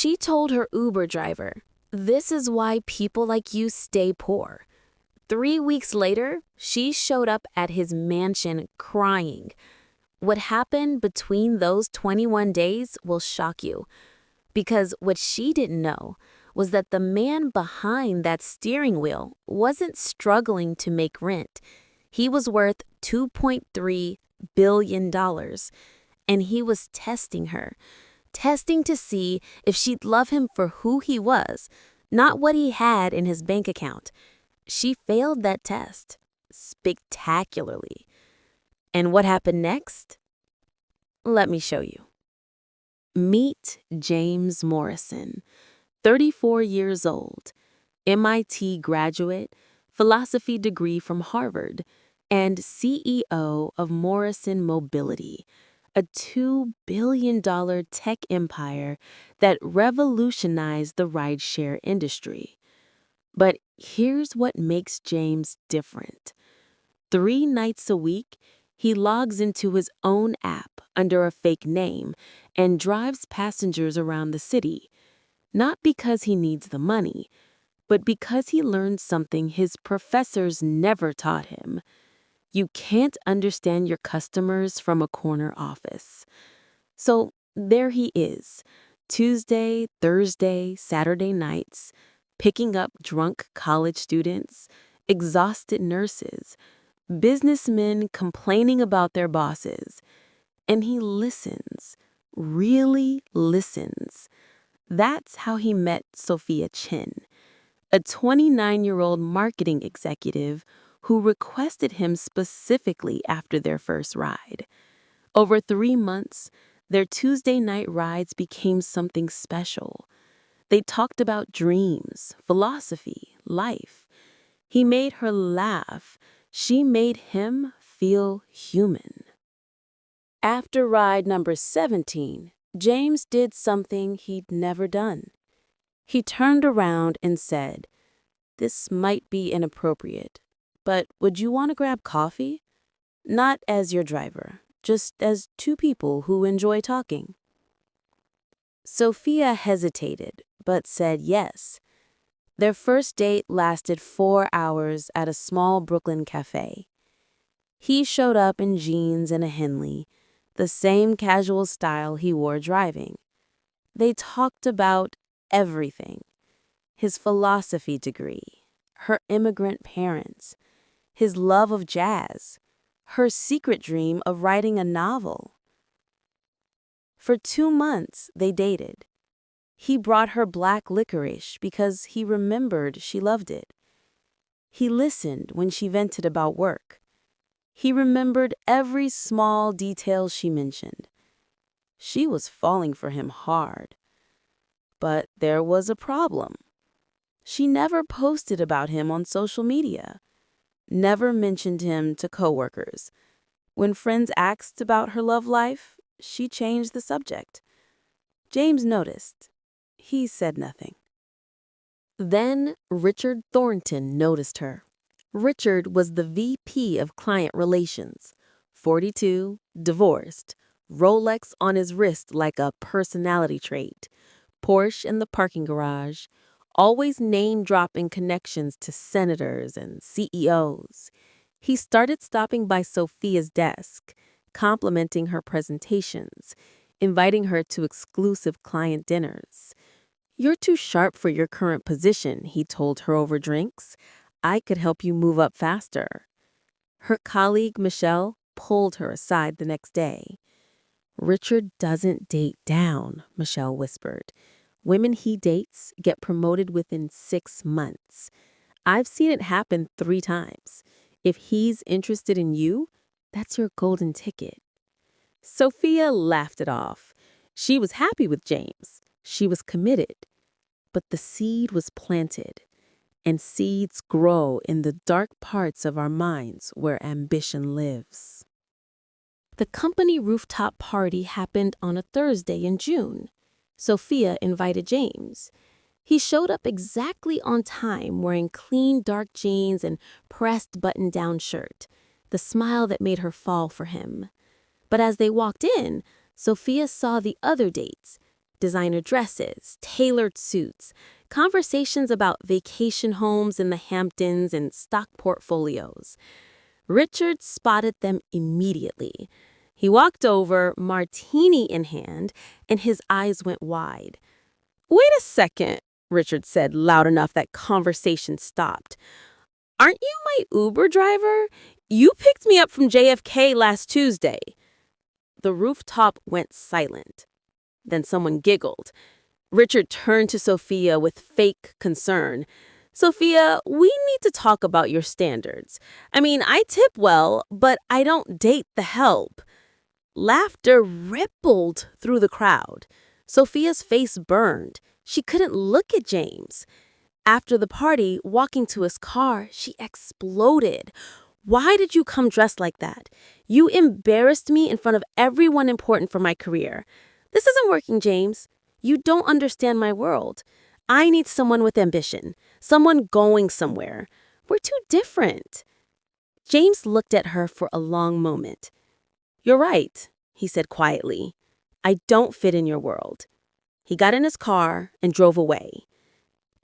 She told her Uber driver, "This is why people like you stay poor." 3 weeks later, she showed up at his mansion crying. What happened between those 21 days will shock you, because what she didn't know was that the man behind that steering wheel wasn't struggling to make rent. He was worth $2.3 billion, and he was testing her, testing to see if she'd love him for who he was, not what he had in his bank account. She failed that test spectacularly. And what happened next? Let me show you. Meet James Morrison, 34 years old, MIT graduate, philosophy degree from Harvard, and CEO of Morrison Mobility, a $2 billion tech empire that revolutionized the rideshare industry. But here's what makes James different. 3 nights a week, he logs into his own app under a fake name and drives passengers around the city, not because he needs the money, but because he learned something his professors never taught him. You can't understand your customers from a corner office. So there he is, Tuesday, Thursday, Saturday nights, picking up drunk college students, exhausted nurses, businessmen complaining about their bosses. And he listens, really listens. That's how he met Sophia Chen, a 29-year-old marketing executive who requested him specifically after their first ride. Over 3 months, their Tuesday night rides became something special. They talked about dreams, philosophy, life. He made her laugh. She made him feel human. After ride number 17, James did something he'd never done. He turned around and said, "This might be inappropriate, but would you want to grab coffee? Not as your driver, just as 2 people who enjoy talking." Sophia hesitated, but said yes. Their first date lasted 4 hours at a small Brooklyn cafe. He showed up in jeans and a Henley, the same casual style he wore driving. They talked about everything: his philosophy degree, her immigrant parents, his love of jazz, her secret dream of writing a novel. For 2 months, they dated. He brought her black licorice because he remembered she loved it. He listened when she vented about work. He remembered every small detail she mentioned. She was falling for him hard. But there was a problem. She never posted about him on social media, never mentioned him to coworkers. When friends asked about her love life, she changed the subject. James noticed. He said nothing. Then Richard Thornton noticed her. Richard was the VP of Client Relations, 42, divorced, Rolex on his wrist like a personality trait, Porsche in the parking garage, always name-dropping connections to senators and CEOs. He started stopping by Sophia's desk, complimenting her presentations, inviting her to exclusive client dinners. "You're too sharp for your current position," he told her over drinks. "I could help you move up faster." Her colleague, Michelle, pulled her aside the next day. "Richard doesn't date down," Michelle whispered. "Women he dates get promoted within 6 months. I've seen it happen 3 times. If he's interested in you, that's your golden ticket." Sophia laughed it off. She was happy with James. She was committed. But the seed was planted, and seeds grow in the dark parts of our minds where ambition lives. The company rooftop party happened on a Thursday in June. Sophia invited James. He showed up exactly on time, wearing clean dark jeans and pressed button-down shirt, the smile that made her fall for him. But as they walked in, Sophia saw the other dates, Designer dresses, tailored suits, conversations about vacation homes in the Hamptons and stock portfolios. Richard spotted them immediately. He walked over, martini in hand, and his eyes went wide. "Wait a second," Richard said loud enough that conversation stopped. "Aren't you my Uber driver? You picked me up from JFK last Tuesday." The rooftop went silent. Then someone giggled. Richard turned to Sophia with fake concern. "Sophia, we need to talk about your standards. I mean, I tip well, but I don't date the help." Laughter rippled through the crowd. Sophia's face burned. She couldn't look at James. After the party, walking to his car, she exploded. "Why did you come dressed like that? You embarrassed me in front of everyone important for my career. This isn't working, James. You don't understand my world. I need someone with ambition, someone going somewhere. We're too different." James looked at her for a long moment. "You're right," he said quietly. "I don't fit in your world." He got in his car and drove away.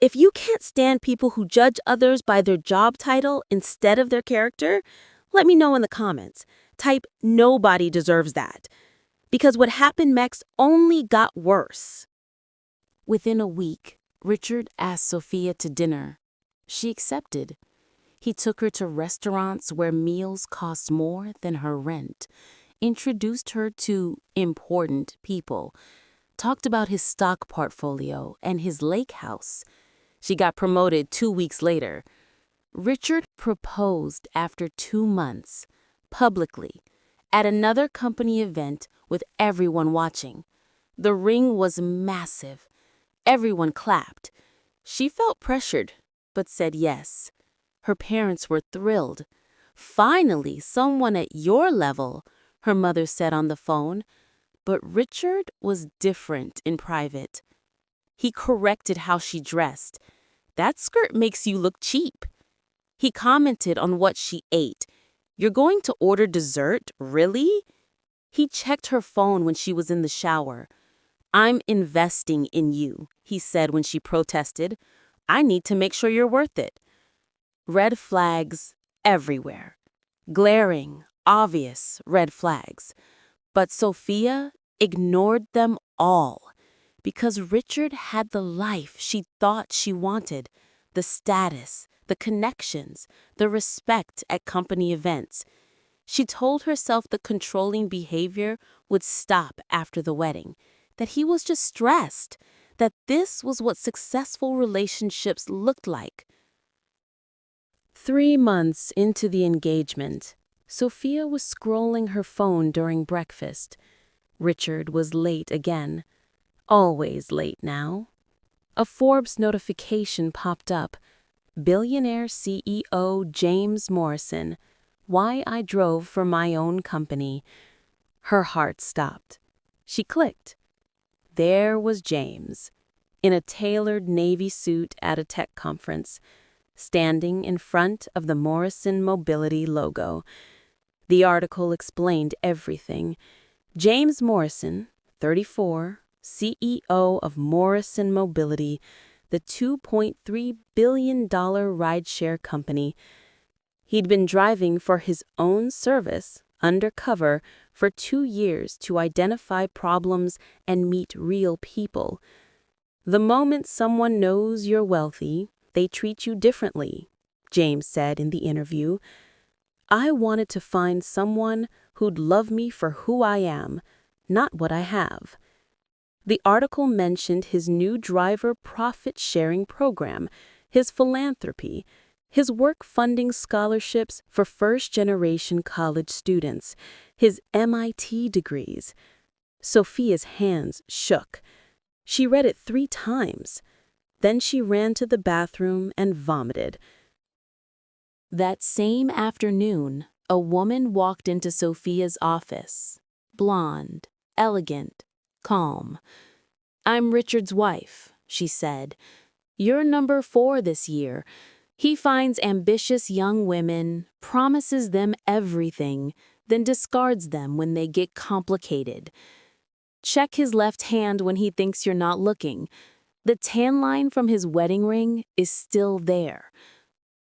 If you can't stand people who judge others by their job title instead of their character, let me know in the comments. Type "nobody deserves that." Because what happened next only got worse. Within a week, Richard asked Sophia to dinner. She accepted. He took her to restaurants where meals cost more than her rent, introduced her to important people, talked about his stock portfolio and his lake house. She got promoted 2 weeks later. Richard proposed after 2 months, publicly, at another company event with everyone watching. The ring was massive. Everyone clapped. She felt pressured, but said yes. Her parents were thrilled. "Finally, someone at your level," her mother said on the phone. But Richard was different in private. He corrected how she dressed. "That skirt makes you look cheap." He commented on what she ate. "You're going to order dessert, really?" He checked her phone when she was in the shower. "I'm investing in you," he said when she protested. "I need to make sure you're worth it." Red flags everywhere. Glaring, obvious red flags. But Sophia ignored them all because Richard had the life she thought she wanted, the status, the connections, the respect at company events. She told herself the controlling behavior would stop after the wedding, that he was just stressed, that this was what successful relationships looked like. 3 months into the engagement, Sophia was scrolling her phone during breakfast. Richard was late again. Always late now. A Forbes notification popped up. "Billionaire CEO James Morrison. Why I drove for my own company." Her heart stopped. She clicked. There was James, in a tailored navy suit at a tech conference, standing in front of the Morrison Mobility logo. The article explained everything. James Morrison, 34, CEO of Morrison Mobility, the $2.3 billion rideshare company. He'd been driving for his own service, Undercover, for 2 years to identify problems and meet real people. "The moment someone knows you're wealthy, they treat you differently," James said in the interview. "I wanted to find someone who'd love me for who I am, not what I have." The article mentioned his new driver profit-sharing program, his philanthropy, his work funding scholarships for first-generation college students, his MIT degrees. Sophia's hands shook. She read it 3 times. Then she ran to the bathroom and vomited. That same afternoon, a woman walked into Sophia's office. Blonde, elegant, calm. "I'm Richard's wife," she said. "You're number 4 this year. He finds ambitious young women, promises them everything, then discards them when they get complicated." Check his left hand when he thinks you're not looking. The tan line from his wedding ring is still there.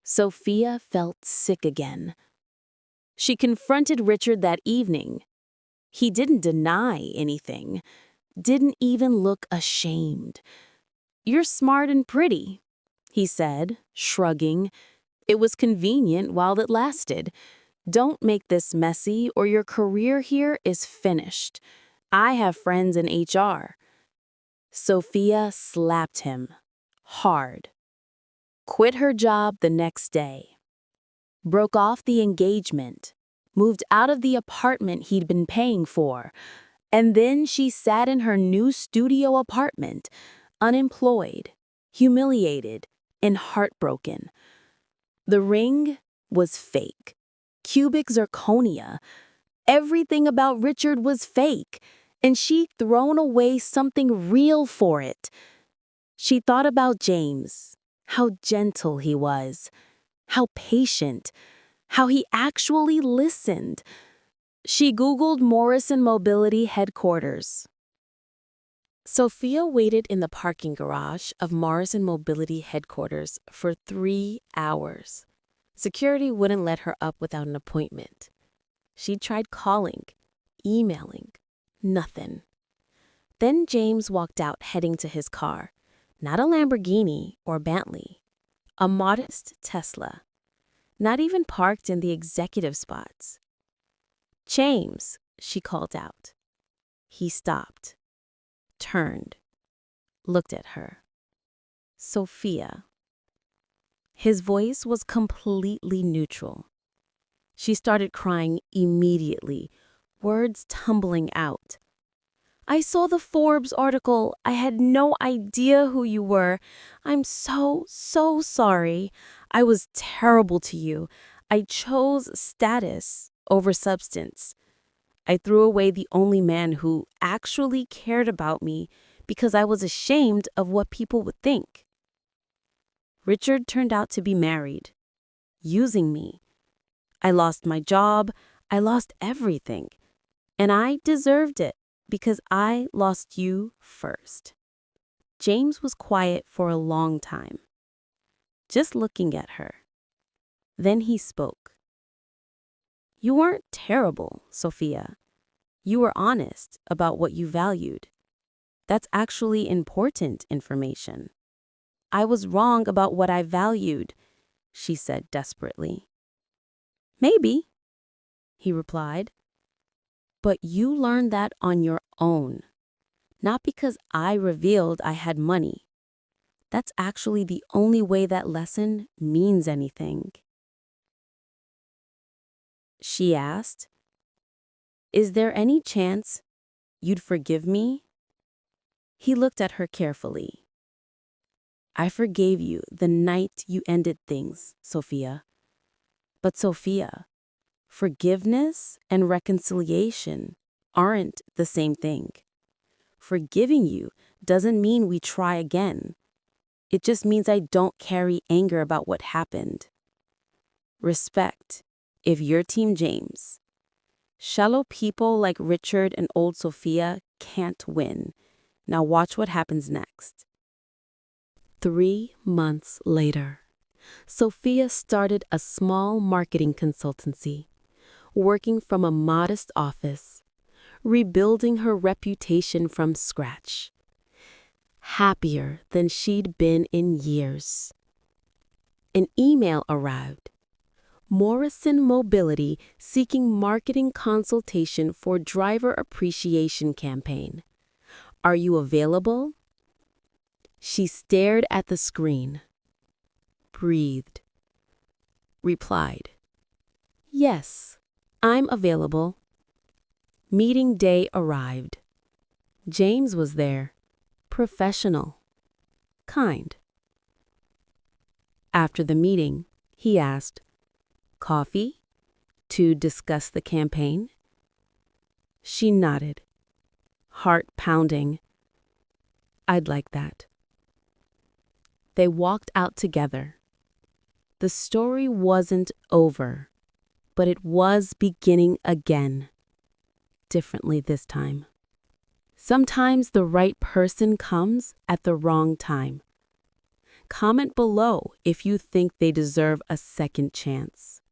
Sophia felt sick again. She confronted Richard that evening. He didn't deny anything, didn't even look ashamed. "You're smart and pretty," he said, shrugging. "It was convenient while it lasted. Don't make this messy or your career here is finished. I have friends in HR." Sophia slapped him. Hard. Quit her job the next day. Broke off the engagement. Moved out of the apartment he'd been paying for. And then she sat in her new studio apartment, unemployed, humiliated, and heartbroken. The ring was fake. Cubic zirconia. Everything about Richard was fake, and she'd thrown away something real for it. She thought about James, how gentle he was, how patient, how he actually listened. She Googled Morrison Mobility headquarters. Sophia waited in the parking garage of Morrison Mobility headquarters for 3 hours. Security wouldn't let her up without an appointment. She tried calling, emailing, nothing. Then James walked out heading to his car. Not a Lamborghini or Bentley. A modest Tesla. Not even parked in the executive spots. "James," she called out. He stopped, turned, looked at her. "Sophia." His voice was completely neutral. She started crying immediately, words tumbling out. "I saw the Forbes article. I had no idea who you were. I'm so sorry. I was terrible to you. I chose status over substance. I threw away the only man who actually cared about me because I was ashamed of what people would think. Richard turned out to be married, using me. I lost my job. I lost everything. And I deserved it because I lost you first." James was quiet for a long time, just looking at her. Then he spoke. "You weren't terrible, Sophia. You were honest about what you valued. That's actually important information." "I was wrong about what I valued," she said desperately. "Maybe," he replied. "But you learned that on your own, not because I revealed I had money. That's actually the only way that lesson means anything." She asked, "Is there any chance you'd forgive me?" He looked at her carefully. "I forgave you the night you ended things, Sophia. But Sophia, forgiveness and reconciliation aren't the same thing. Forgiving you doesn't mean we try again. It just means I don't carry anger about what happened. Respect, if you're Team James. Shallow people like Richard and old Sophia can't win. Now watch what happens next." 3 months later, Sophia started a small marketing consultancy, working from a modest office, rebuilding her reputation from scratch. Happier than she'd been in years. An email arrived. Morrison Mobility seeking marketing consultation for driver appreciation campaign. Are you available? She stared at the screen, breathed, replied, "Yes, I'm available." Meeting day arrived. James was there, professional, kind. After the meeting, he asked, "Coffee? To discuss the campaign?" She nodded, heart pounding. "I'd like that." They walked out together. The story wasn't over, but it was beginning again, differently this time. Sometimes the right person comes at the wrong time. Comment below if you think they deserve a second chance.